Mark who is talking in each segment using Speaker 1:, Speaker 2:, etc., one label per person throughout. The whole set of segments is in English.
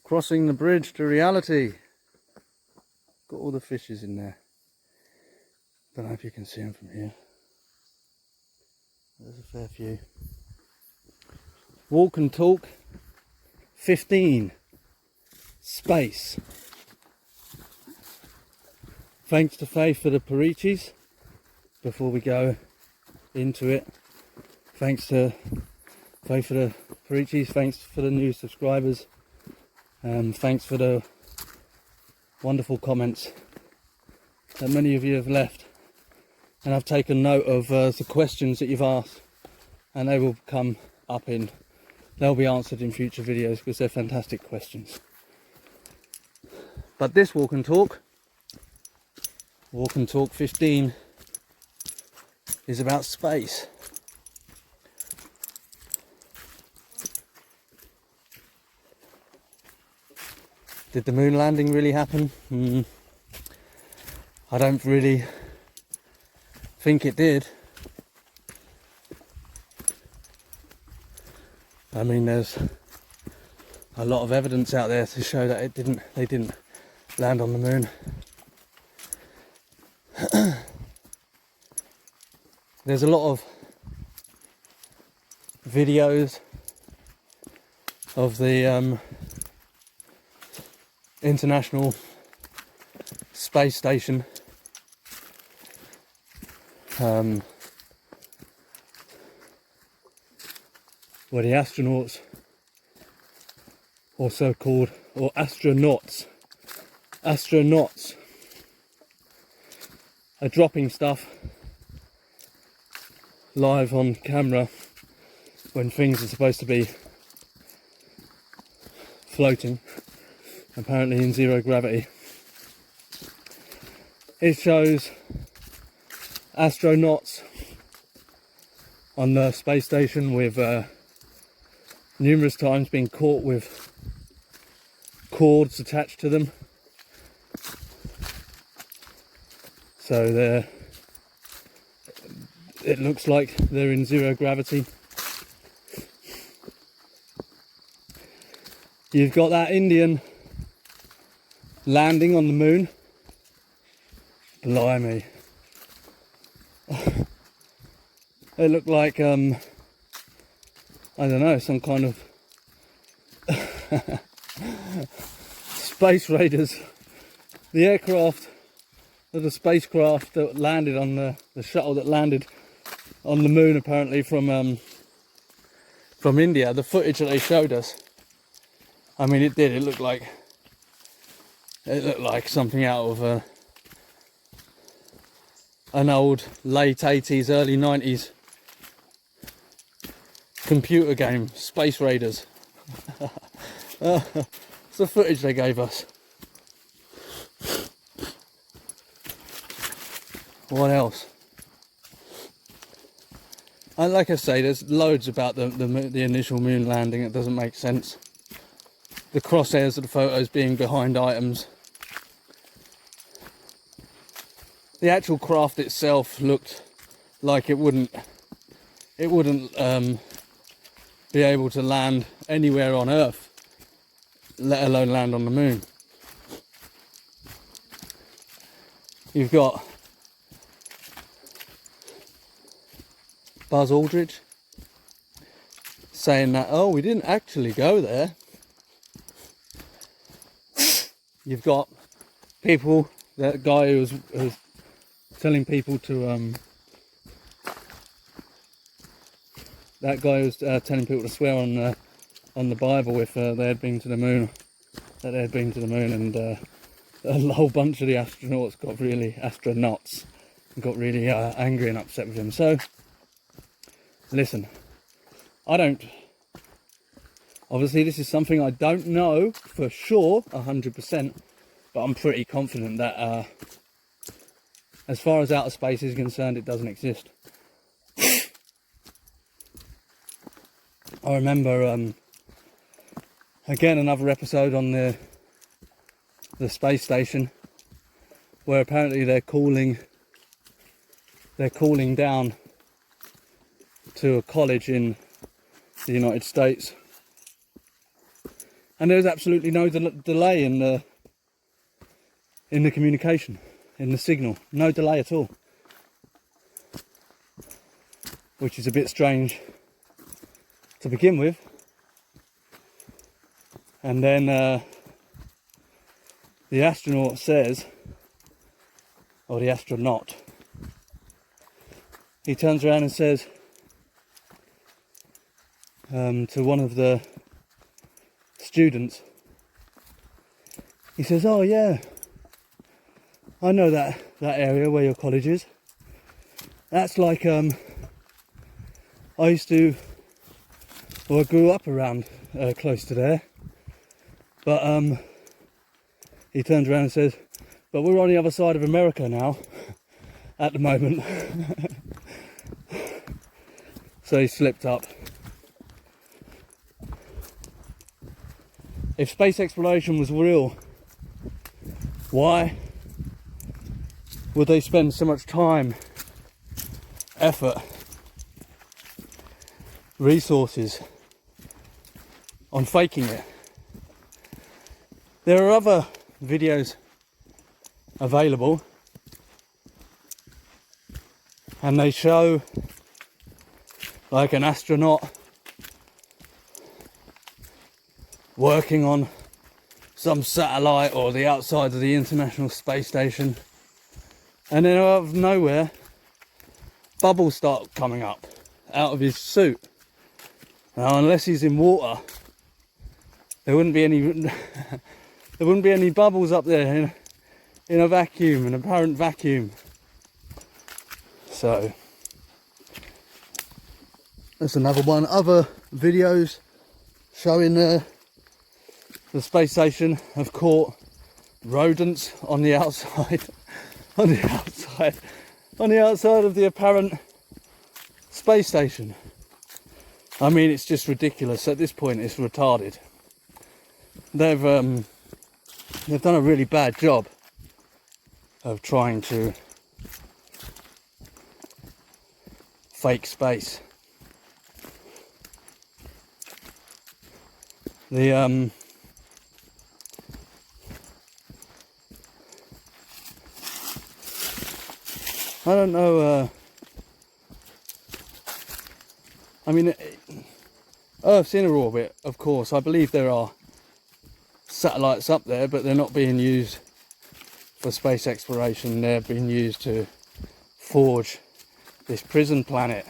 Speaker 1: Crossing the bridge to reality. Got all the fishes in there. Don't know if you can see them from here. There's a fair few. Walk and talk 15. Space. Thanks to Faye for the parichis before we go into it. Thanks to Faye for the parichis, thanks for the new subscribers, thanks for the wonderful comments that many of you have left, and I've taken note of the questions that you've asked, and they will come up they'll be answered in future videos because they're fantastic questions. But this walk and talk 15, is about space. Did the moon landing really happen? I don't really think it did. I mean, there's a lot of evidence out there to show that they didn't land on the moon. There's a lot of videos of the International Space Station where the astronauts, or so-called, or astronauts are dropping stuff live on camera when things are supposed to be floating, apparently in zero gravity. It shows astronauts on the space station with numerous times being caught with cords attached to them, so it looks like they're in zero gravity. You've got that Indian landing on the moon. Blimey. It looked like, I don't know, some kind of space raiders. The aircraft, or the spacecraft that landed on the shuttle that landed on the moon, apparently from India, the footage that they showed us, I mean, it looked like something out of an old late 80s, early 90s computer game, Space Raiders. It's the footage they gave us. What else? And like I say, there's loads about the initial moon landing. It doesn't make sense. The crosshairs of the photos being behind items. The actual craft itself looked like it wouldn't be able to land anywhere on Earth, let alone land on the moon. You've got Buzz Aldrin saying that, oh, we didn't actually go there. You've got people, that guy who was telling people to swear on the Bible if they had been to the moon, and a whole bunch of the astronauts got really angry and upset with him. So listen, obviously this is something I don't know for sure 100%, but I'm pretty confident that as far as outer space is concerned, it doesn't exist. I remember again another episode on the space station where apparently they're cooling down to a college in the United States, And there was absolutely no delay in the communication, in the signal. No delay at all. Which is a bit strange to begin with. And then the astronaut says, or the astronaut, he turns around and says to one of the students, he says, "Oh yeah, I know that area where your college is. That's like I grew up around close to there, but he turns around and says, but we're on the other side of America now at the moment." So he slipped up. If space exploration was real, why would they spend so much time, effort, resources on faking it? There are other videos available, and they show like an astronaut working on some satellite or the outside of the International Space Station, and then out of nowhere bubbles start coming up out of his suit. Now, unless he's in water, there wouldn't be any bubbles up there in a vacuum, an apparent vacuum. So that's another one. Other videos showing the space station have caught rodents on the outside on the outside of the apparent space station. I mean, it's just ridiculous. At this point, it's retarded. They've done a really bad job of trying to fake space. I don't know, I mean, Earth's in orbit, of course. I believe there are satellites up there, but they're not being used for space exploration. They're being used to forge this prison planet.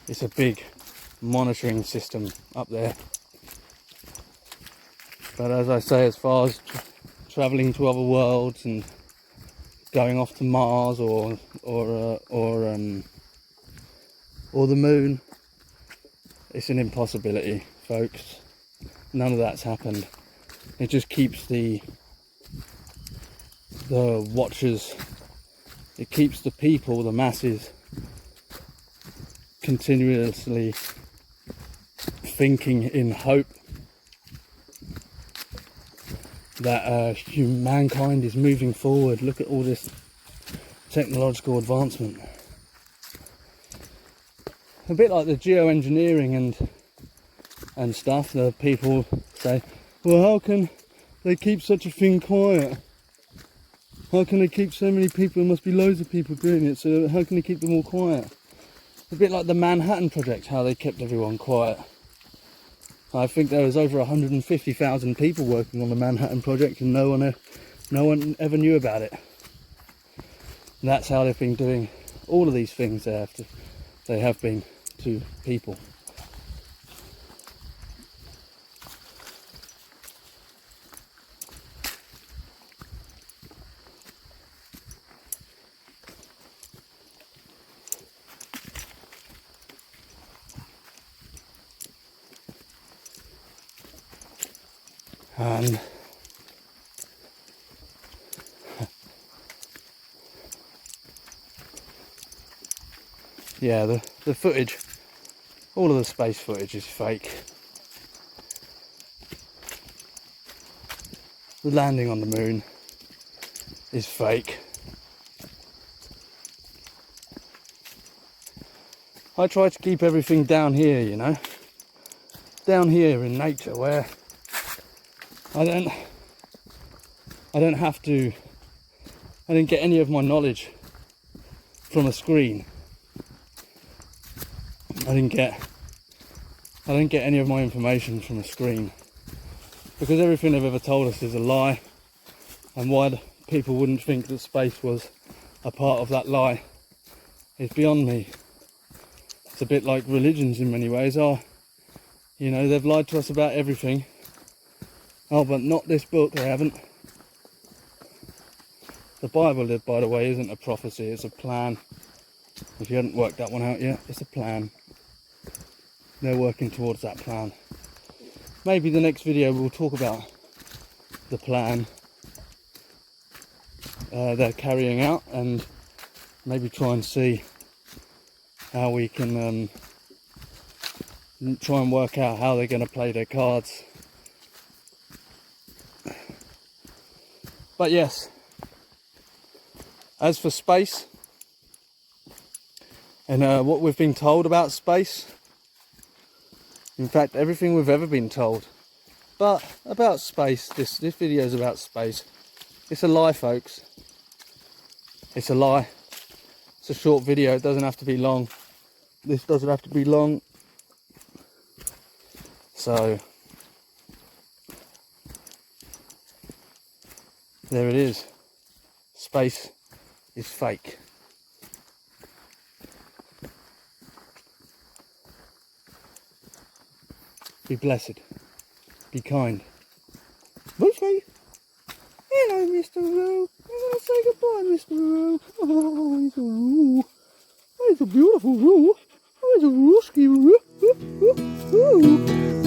Speaker 1: It's a big monitoring system up there. But as I say, as far as travelling to other worlds and going off to Mars or the moon, it's an impossibility, folks. None of that's happened. It just keeps the watchers, it keeps the people, the masses, continuously thinking in hope that mankind is moving forward. Look at all this technological advancement. A bit like the geoengineering and stuff. The people say, well, how can they keep such a thing quiet? How can they keep so many people? There must be loads of people doing it, so how can they keep them all quiet? A bit like the Manhattan Project, how they kept everyone quiet. I think there was over 150,000 people working on the Manhattan Project, and no one ever knew about it. And that's how they've been doing all of these things. They have been to people. And yeah, the footage, all of the space footage is fake. The landing on the moon is fake. I try to keep everything down here, you know. down here in nature where I don't get any of my knowledge from a screen. I don't get any of my information from a screen, because everything they've ever told us is a lie, and why people wouldn't think that space was a part of that lie is beyond me. It's a bit like religions in many ways are. You know, they've lied to us about everything. Oh, but not this book, they haven't. The Bible, by the way, isn't a prophecy, it's a plan. If you hadn't worked that one out yet, it's a plan. They're working towards that plan. Maybe the next video we'll talk about the plan they're carrying out, and maybe try and see how we can try and work out how they're going to play their cards. But yes, as for space and what we've been told about space, in fact everything we've ever been told, but about space, this video is about space. It's a lie, folks. It's a lie. It's a short video, it doesn't have to be long. This doesn't have to be long. So there it is. Space is fake. Be blessed. Be kind. Bye. Hello, Mr. Rowe. I'm going to say goodbye, Mr. Rowe. Oh, he's a Rowe. Oh, he's a beautiful Rowe. Oh, he's a Rooski Rowe.